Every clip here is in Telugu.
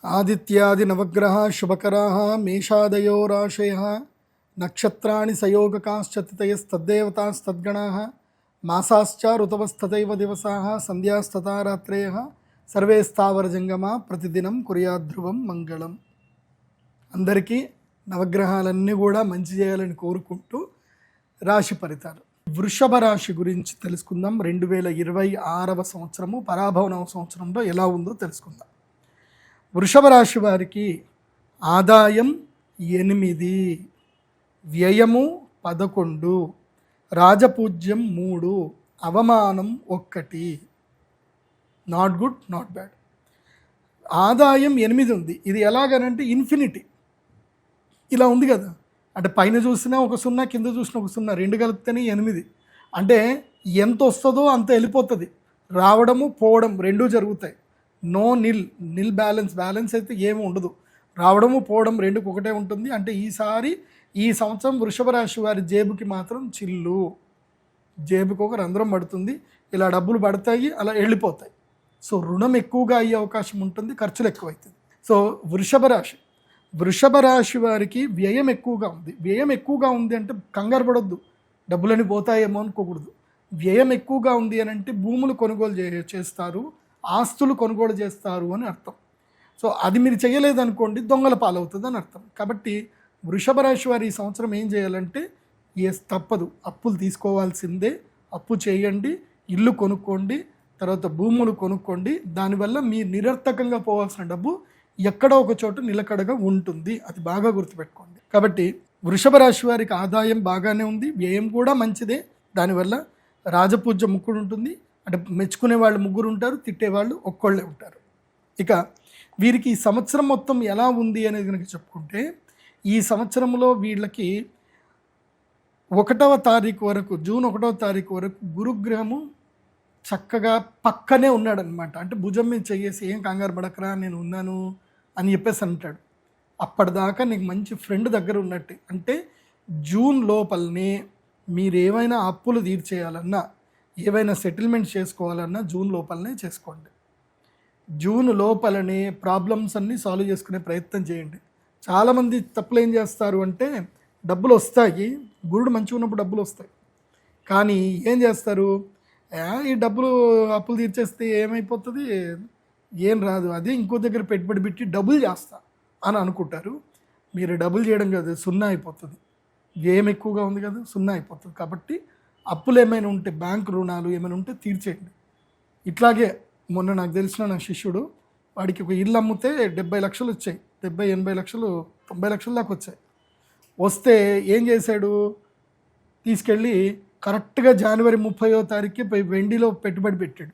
ఆదిత్యాది నవగ్రహ శుభకరా మేషాదయో రాశయ నక్షత్రాణి సయోగకాశ్చతితయస్తద్దేవతాస్తద్గణా మాసాశ్చ ఋతవస్తథైవ దివసా సంధ్యాస్తథా రాత్రయ సర్వే స్థావరజంగమా ప్రతిదినం కుర్యాద్ధ్రువం మంగళం. అందరికీ నవగ్రహాలన్నీ కూడా మంచి చేయాలని కోరుకుంటూ రాశి ఫలితాలు వృషభ రాశి గురించి తెలుసుకుందాం. 2026వ సంవత్సరము పరాభవనవ సంవత్సరంలో ఎలా ఉందో తెలుసుకుందాం. వృషభ రాశి వారికి ఆదాయం 8, వ్యయము 11, రాజపూజ్యం 3, అవమానం 1. Not good, not bad. ఆదాయం 8 ఉంది. ఇది ఎలాగనంటే ఇన్ఫినిటీ ఇలా ఉంది కదా, అంటే పైన చూసినా ఒక 0, కింద చూసినా ఒక 0, 2 కలిపితేనే 8. అంటే ఎంత వస్తుందో అంత వెళ్ళిపోతుంది. రావడము పోవడం రెండూ జరుగుతాయి. నో నిల్ బ్యాలెన్స్ అయితే ఏమి ఉండదు. రావడము పోవడం రెండుకు ఒకటే ఉంటుంది. అంటే ఈ సంవత్సరం వృషభ రాశి వారి జేబుకి మాత్రం చిల్లు, జేబుకి ఒక రంధ్రం పడుతుంది. ఇలా డబ్బులు పడతాయి, అలా వెళ్ళిపోతాయి. సో రుణం ఎక్కువగా అయ్యే అవకాశం ఉంటుంది, ఖర్చులు ఎక్కువవుతుంది. సో వృషభ రాశి వారికి వ్యయం ఎక్కువగా ఉంది. వ్యయం ఎక్కువగా ఉంది అంటే కంగారు పడొద్దు, డబ్బులని పోతాయేమో అనుకోకూడదు. వ్యయం ఎక్కువగా ఉంది అని అంటే భూములు కొనుగోలు చేస్తారు, ఆస్తులు కొనుగోలు చేస్తారు అని అర్థం. సో అది మీరు చేయలేదనుకోండి దొంగల పాలవుతుంది అని అర్థం. కాబట్టి వృషభ రాశి వారు ఈ సంవత్సరం ఏం చేయాలంటే తప్పదు, అప్పులు తీసుకోవాల్సిందే. అప్పు చేయండి, ఇల్లు కొనుక్కోండి, తర్వాత భూములు కొనుక్కోండి. దానివల్ల మీ నిరర్థకంగా పోవాల్సిన డబ్బు ఎక్కడో ఒక చోట నిలకడగా ఉంటుంది. అది బాగా గుర్తుపెట్టుకోండి. కాబట్టి వృషభ రాశి వారికి ఆదాయం బాగానే ఉంది, వ్యయం కూడా మంచిదే. దానివల్ల రాజపూజ్యం ముగ్గురు ఉంటుంది. అంటే మెచ్చుకునే వాళ్ళు 3 ఉంటారు, తిట్టేవాళ్ళు ఒక్కళ్ళే ఉంటారు. ఇక వీరికి ఈ సంవత్సరం మొత్తం ఎలా ఉంది అనేది కనుక చెప్పుకుంటే, ఈ సంవత్సరంలో వీళ్ళకి 1వ తారీఖు వరకు, జూన్ 1వ తారీఖు వరకు గురుగ్రహము చక్కగా పక్కనే ఉన్నాడనమాట. అంటే భుజం మీద చేసి ఏం కంగారు పడకరా నేను ఉన్నాను అని చెప్పేసి అంటాడు. అప్పటిదాకా నీకు మంచి ఫ్రెండ్ దగ్గర ఉన్నట్టే. అంటే జూన్ లోపలనే మీరు ఏమైనా అప్పులు తీర్చేయాలన్నా, ఏవైనా సెటిల్మెంట్ చేసుకోవాలన్నా జూన్ లోపలనే చేసుకోండి. జూన్ లోపలనే ప్రాబ్లమ్స్ అన్నీ సాల్వ్ చేసుకునే ప్రయత్నం చేయండి. చాలామంది తప్పులు ఏం చేస్తారు అంటే, డబ్బులు వస్తాయి, గురుడు మంచిగా ఉన్నప్పుడు డబ్బులు వస్తాయి, కానీ ఏం చేస్తారు, ఈ డబ్బులు అప్పులు తీర్చేస్తే ఏమైపోతుంది, ఏం రాదు, అది ఇంకో దగ్గర పెట్టుబడి పెట్టి డబ్బులు చేస్తా అని అనుకుంటారు. మీరు డబ్బులు చేయడం కాదు, 0 అయిపోతుంది. వ్యయం ఎక్కువగా ఉంది కదా, 0 అయిపోతుంది. కాబట్టి అప్పులు ఏమైనా ఉంటే, బ్యాంకు రుణాలు ఏమైనా ఉంటే తీర్చేయండి. ఇట్లాగే మొన్న నాకు తెలిసిన నా శిష్యుడు, వాడికి ఒక ఇల్లు అమ్మితే 70 లక్షలు వచ్చాయి. 70-80 లక్షలు 90 లక్షల దాకా వచ్చాయి. వస్తే ఏం చేశాడు, తీసుకెళ్ళి కరెక్ట్గా జనవరి 30వ తారీఖుకి పోయి వెండిలో పెట్టుబడి పెట్టాడు.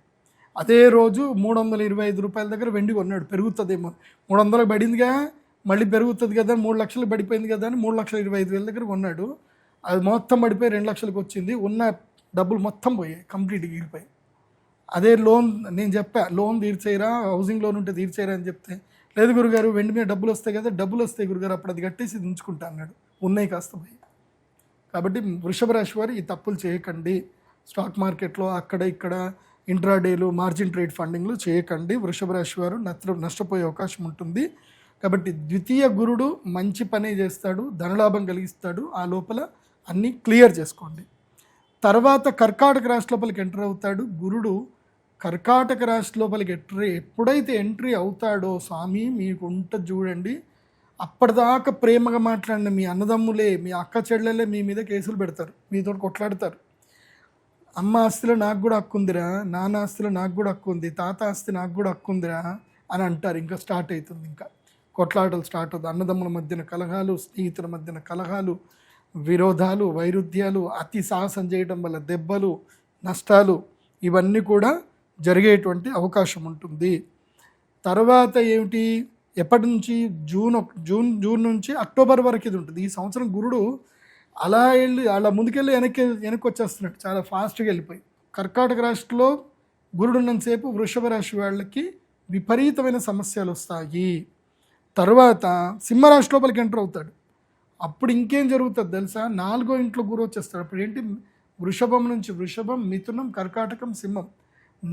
అదే రోజు 325 రూపాయల దగ్గర వెండి కొన్నాడు. పెరుగుతుందేమో, 300 పడిందిగా మళ్ళీ పెరుగుతుంది కదా, 3 లక్షలు పడిపోయింది కదా అని 3,25,000 దగ్గర కొన్నాడు. అది మొత్తం పడిపోయి 2 లక్షలకు వచ్చింది. ఉన్న డబ్బులు మొత్తం పోయాయి, కంప్లీట్గా ఎగిరిపోయాయి. అదే లోన్ నేను చెప్పా, లోన్ తీర్చేయరా, హౌసింగ్ లోన్ ఉంటే తీర్చేయరా అని చెప్తే, లేదు గురుగారు వెండి మీద డబ్బులు వస్తాయి కదా, డబ్బులు వస్తాయి గురుగారు, అప్పుడు అది కట్టేసి ఉంచుకుంటా అన్నాడు. ఉన్నాయి కాస్త పోయి. కాబట్టి వృషభ రాశి వారు ఈ తప్పులు చేయకండి. స్టాక్ మార్కెట్లో అక్కడ ఇక్కడ ఇంట్రాడేలు, మార్జిన్ ట్రేడ్ ఫండింగ్లు చేయకండి. వృషభ రాశి వారు నష్టపోయే అవకాశం ఉంటుంది. కాబట్టి ద్వితీయ గురుడు మంచి పనే చేస్తాడు, ధనలాభం కలిగిస్తాడు. ఆ లోపల అన్నీ క్లియర్ చేసుకోండి. తర్వాత కర్కాటక రాశి లోపలికి ఎంటర్ అవుతాడు గురుడు. కర్కాటక రాశి లోపలికి ఎప్పుడైతే ఎంట్రీ అవుతాడో స్వామి మీకు ఉంటుంది చూడండి, అప్పటిదాకా ప్రేమగా మాట్లాడిన మీ అన్నదమ్ములే, మీ అక్క చెల్లెలే మీ మీద కేసులు పెడతారు, మీతో కొట్లాడతారు. అమ్మ ఆస్తిలో నాకు కూడా హక్కు ఉందిరా, నాన్న ఆస్తిలో నాకు కూడా హక్కు ఉంది, తాత ఆస్తి నాకు కూడా హక్కు ఉందిరా అని అంటారు. ఇంకా స్టార్ట్ అవుతుంది, ఇంకా కొట్లాటలు స్టార్ట్ అవుతుంది. అన్నదమ్ముల మధ్యన కలహాలు, స్నేహితుల మధ్యన కలహాలు, విరోధాలు, వైరుధ్యాలు, అతి సాహసం చేయడం వల్ల దెబ్బలు, నష్టాలు ఇవన్నీ కూడా జరిగేటువంటి అవకాశం ఉంటుంది. తర్వాత ఏమిటి, ఎప్పటి నుంచి జూన్ నుంచి అక్టోబర్ వరకు ఇది ఉంటుంది. ఈ సంవత్సరం గురుడు అలా ముందుకెళ్ళి వెనక్కి వచ్చేస్తున్నాడు, చాలా ఫాస్ట్గా వెళ్ళిపోయి. కర్కాటక రాశిలో గురుడు ఉన్నంతసేపు వృషభ రాశి వాళ్ళకి విపరీతమైన సమస్యలు వస్తాయి. తర్వాత సింహరాశి లోపలికి ఎంటర్ అవుతాడు. అప్పుడు ఇంకేం జరుగుతుంది తెలుసా, 4వ ఇంట్లో గురువు వచ్చేస్తాడు. అప్పుడు ఏంటి, వృషభం నుంచి వృషభం, మిథునం, కర్కాటకం, సింహం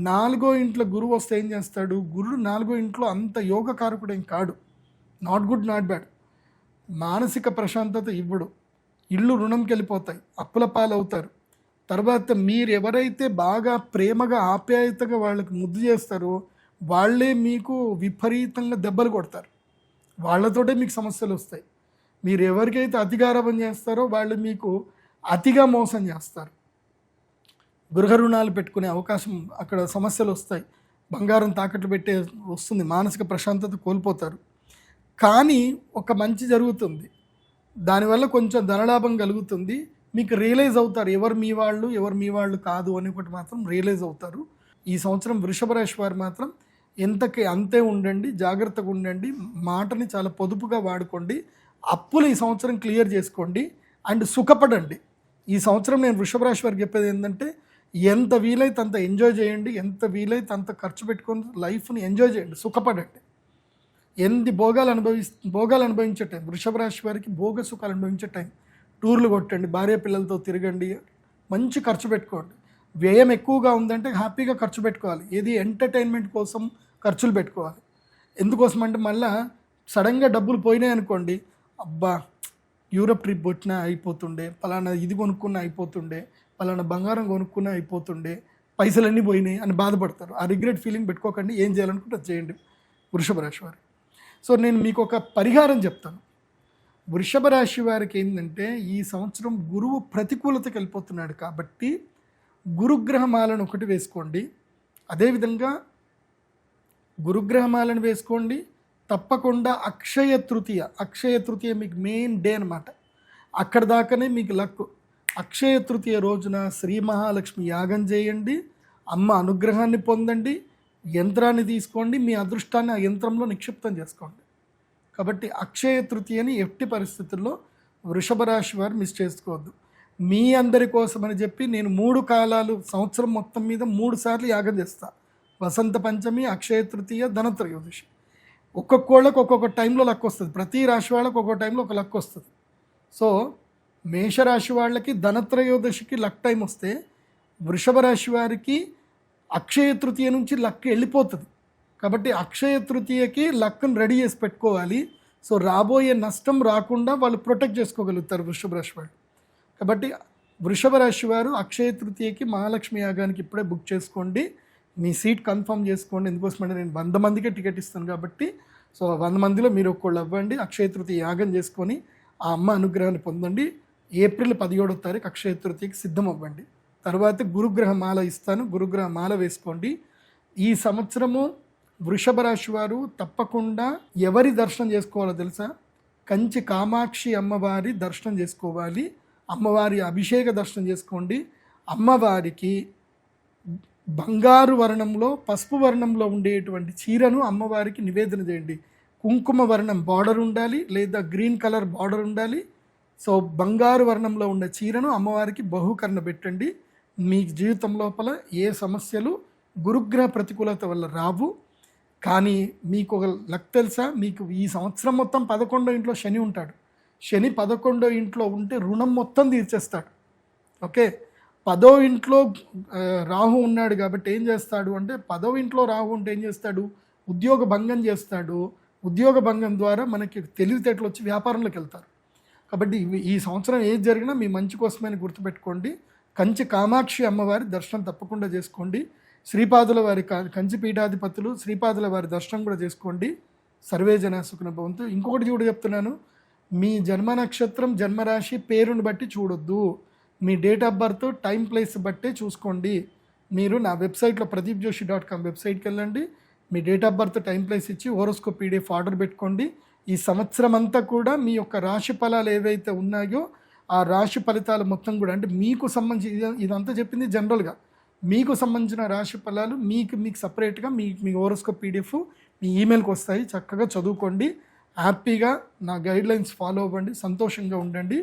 నాలుగో ఇంట్లో గురువు వస్తే ఏం చేస్తాడు, గురుడు నాలుగో ఇంట్లో అంత యోగకారకుడేం కాడు, నాట్ గుడ్ నాట్ బ్యాడ్, మానసిక ప్రశాంతత ఇవ్వడు, ఇళ్ళు రుణంకి వెళ్ళిపోతాయి, అప్పుల పాలవుతారు. తర్వాత మీరు ఎవరైతే బాగా ప్రేమగా ఆప్యాయతగా వాళ్ళకి ముద్దు చేస్తారో వాళ్ళే మీకు విపరీతంగా దెబ్బలు కొడతారు, వాళ్ళతోటే మీకు సమస్యలు వస్తాయి. మీరు ఎవరికైతే అతిగారాభం చేస్తారో వాళ్ళు మీకు అతిగా మోసం చేస్తారు, గృహ రుణాలు పెట్టుకునే అవకాశం, అక్కడ సమస్యలు వస్తాయి, బంగారం తాకట్లు పెట్టే వస్తుంది, మానసిక ప్రశాంతత కోల్పోతారు. కానీ ఒక మంచి జరుగుతుంది, దానివల్ల కొంచెం ధనలాభం కలుగుతుంది, మీకు రియలైజ్ అవుతారు ఎవరు మీ వాళ్ళు కాదు అని ఒకటి మాత్రం రియలైజ్ అవుతారు. ఈ సంవత్సరం వృషభ రాశి వారు మాత్రం ఎంతకి అంతే ఉండండి, జాగ్రత్తగా ఉండండి, మాటని చాలా పొదుపుగా వాడుకోండి, అప్పులు ఈ సంవత్సరం క్లియర్ చేసుకోండి అండ్ సుఖపడండి. ఈ సంవత్సరం నేను వృషభ రాశి వారికి చెప్పేది ఏంటంటే ఎంత వీలైతే అంత ఎంజాయ్ చేయండి, ఎంత వీలైతే అంత ఖర్చు పెట్టుకొని లైఫ్ని ఎంజాయ్ చేయండి, సుఖపడండి. ఎన్ని భోగాలు అనుభవించే టైం వృషభ రాశి వారికి, భోగ సుఖాలు అనుభవించే టైం. టూర్లు కొట్టండి, భార్య పిల్లలతో తిరగండి, మంచి ఖర్చు పెట్టుకోండి. వ్యయం ఎక్కువగా ఉందంటే హ్యాపీగా ఖర్చు పెట్టుకోవాలి, ఏది ఎంటర్టైన్మెంట్ కోసం ఖర్చులు పెట్టుకోవాలి. ఎందుకోసం అంటే మళ్ళీ సడన్గా డబ్బులు పోయినాయి అనుకోండి, అబ్బా యూరప్ ట్రిప్ కొట్టినా అయిపోతుండే, పలానా ఇది కొనుక్కున్నా అయిపోతుండే, పలానా బంగారం కొనుక్కున్నా అయిపోతుండే, పైసలన్నీ పోయినాయి అని బాధపడతారు. ఆ రిగ్రెట్ ఫీలింగ్ పెట్టుకోకండి, ఏం చేయాలనుకుంటే అది చేయండి వృషభ రాశి వారు. సో నేను మీకు ఒక పరిహారం చెప్తాను. వృషభ రాశి వారికి ఏంటంటే ఈ సంవత్సరం గురువు ప్రతికూలతకి వెళ్ళిపోతున్నాడు కాబట్టి గురుగ్రహమాలను ఒకటి వేసుకోండి. అదేవిధంగా గురుగ్రహమాలను వేసుకోండి. తప్పకుండా అక్షయ తృతీయ మీకు మెయిన్ డే అనమాట. అక్కడ దాకానే మీకు లక్. అక్షయ తృతీయ రోజున శ్రీ మహాలక్ష్మి యాగం చేయండి, అమ్మ అనుగ్రహాన్ని పొందండి, యంత్రాన్ని తీసుకోండి, మీ అదృష్టాన్ని ఆ యంత్రంలో నిక్షిప్తం చేసుకోండి. కాబట్టి అక్షయ తృతీయని ఎట్టి పరిస్థితుల్లో వృషభ రాశి వారు మిస్ చేసుకోవద్దు. మీ అందరి కోసమని చెప్పి నేను 3 కాలాలు సంవత్సరం మొత్తం మీద 3 సార్లు యాగం చేస్తాను. వసంత పంచమి, అక్షయ తృతీయ, ధనత్రయోదశి. ఒక్కొక్కళ్ళకి ఒక్కొక్క టైంలో లక్ వస్తుంది, ప్రతి రాశి వాళ్ళకి ఒక్కొక్క టైంలో ఒక లక్ వస్తుంది. సో మేషరాశి వాళ్ళకి ధనత్రయోదశికి లక్ టైం వస్తే వృషభ రాశి వారికి అక్షయ తృతీయ నుంచి లక్ వెళ్ళిపోతుంది. కాబట్టి అక్షయ తృతీయకి లక్ను రెడీ చేసి పెట్టుకోవాలి. సో రాబోయే నష్టం రాకుండా వాళ్ళు ప్రొటెక్ట్ చేసుకోగలుగుతారు వృషభ రాశి వాళ్ళు. కాబట్టి వృషభ రాశి వారు అక్షయ తృతీయకి మహాలక్ష్మి యాగానికి ఇప్పుడే బుక్ చేసుకోండి, మీ సీట్ కన్ఫర్మ్ చేసుకోండి. ఎందుకోసమంటే నేను 100 మందికే టికెట్ ఇస్తాను కాబట్టి, సో 100 మందిలో మీరు ఒక్కళ్ళు అవ్వండి, అక్షయ తృతీయ యాగం చేసుకొని ఆ అమ్మ అనుగ్రహాన్ని పొందండి. ఏప్రిల్ 17వ తారీఖు అక్షయ తృతీయకి సిద్ధం అవ్వండి. తర్వాత గురుగ్రహ మాల ఇస్తాను, గురుగ్రహ మాల వేసుకోండి. ఈ సంవత్సరము వృషభ రాశి వారు తప్పకుండా ఎవరి దర్శనం చేసుకోవాలో తెలుసా? కంచి కామాక్షి అమ్మవారి దర్శనం చేసుకోవాలి, అమ్మవారి అభిషేక దర్శనం చేసుకోండి. అమ్మవారికి బంగారు వర్ణంలో, పసుపు వర్ణంలో ఉండేటువంటి చీరను అమ్మవారికి నివేదన చేయండి. కుంకుమ వర్ణం బార్డర్ ఉండాలి, లేదా గ్రీన్ కలర్ బార్డర్ ఉండాలి. సో బంగారు వర్ణంలో ఉన్న చీరను అమ్మవారికి బహుకరణ పెట్టండి. మీ జీవితం లోపల ఏ సమస్యలు గురుగ్రహ ప్రతికూలత వల్ల రావు. కానీ మీకు ఒక లక్ తెలుసా? మీకు ఈ సంవత్సరం మొత్తం 11వ ఇంట్లో శని ఉంటాడు. శని 11వ ఇంట్లో ఉంటే రుణం మొత్తం తీర్చేస్తాడు. ఓకే, 10వ ఇంట్లో రాహు ఉన్నాడు కాబట్టి ఏం చేస్తాడు అంటే, 10వ ఇంట్లో రాహు ఉంటే ఏం చేస్తాడు? ఉద్యోగ భంగం చేస్తాడు. ఉద్యోగ భంగం ద్వారా మనకి తెలివితేటలు వచ్చి వ్యాపారంలోకి వెళ్తారు. కాబట్టి ఈ సంవత్సరం ఏది జరిగినా మీ మంచి కోసమని గుర్తుపెట్టుకోండి. కంచి కామాక్షి అమ్మవారి దర్శనం తప్పకుండా చేసుకోండి. శ్రీపాదుల వారి కంచి పీఠాధిపతులు శ్రీపాదుల వారి దర్శనం కూడా చేసుకోండి. సర్వే జన సుఖినో భవంతు. ఇంకొకటి చూడ చెప్తున్నాను, మీ జన్మ నక్షత్రం జన్మరాశి పేరుని బట్టి చూడొద్దు, మీ date of birth time place బట్టే చూసుకోండి. మీరు నా వెబ్సైట్లో pradeepjoshi.com వెబ్సైట్కి వెళ్ళండి, మీ date of birth time place ఇచ్చి హోరోస్కోప్ PDF ఆర్డర్ పెట్టుకోండి. ఈ సంవత్సరం అంతా కూడా మీ యొక్క రాశి ఫలాలు ఏవైతే ఉన్నాయో ఆ రాశి ఫలితాలు మొత్తం కూడా, అంటే మీకు సంబంధించి ఇదంతా చెప్పింది జనరల్గా, మీకు సంబంధించిన రాశి ఫలాలు మీకు సపరేట్గా మీ హోరోస్కోప్ PDF మీ ఈమెయిల్కి వస్తాయి. చక్కగా చదువుకోండి, హ్యాపీగా నా గైడ్లైన్స్ ఫాలో అవ్వండి, సంతోషంగా ఉండండి.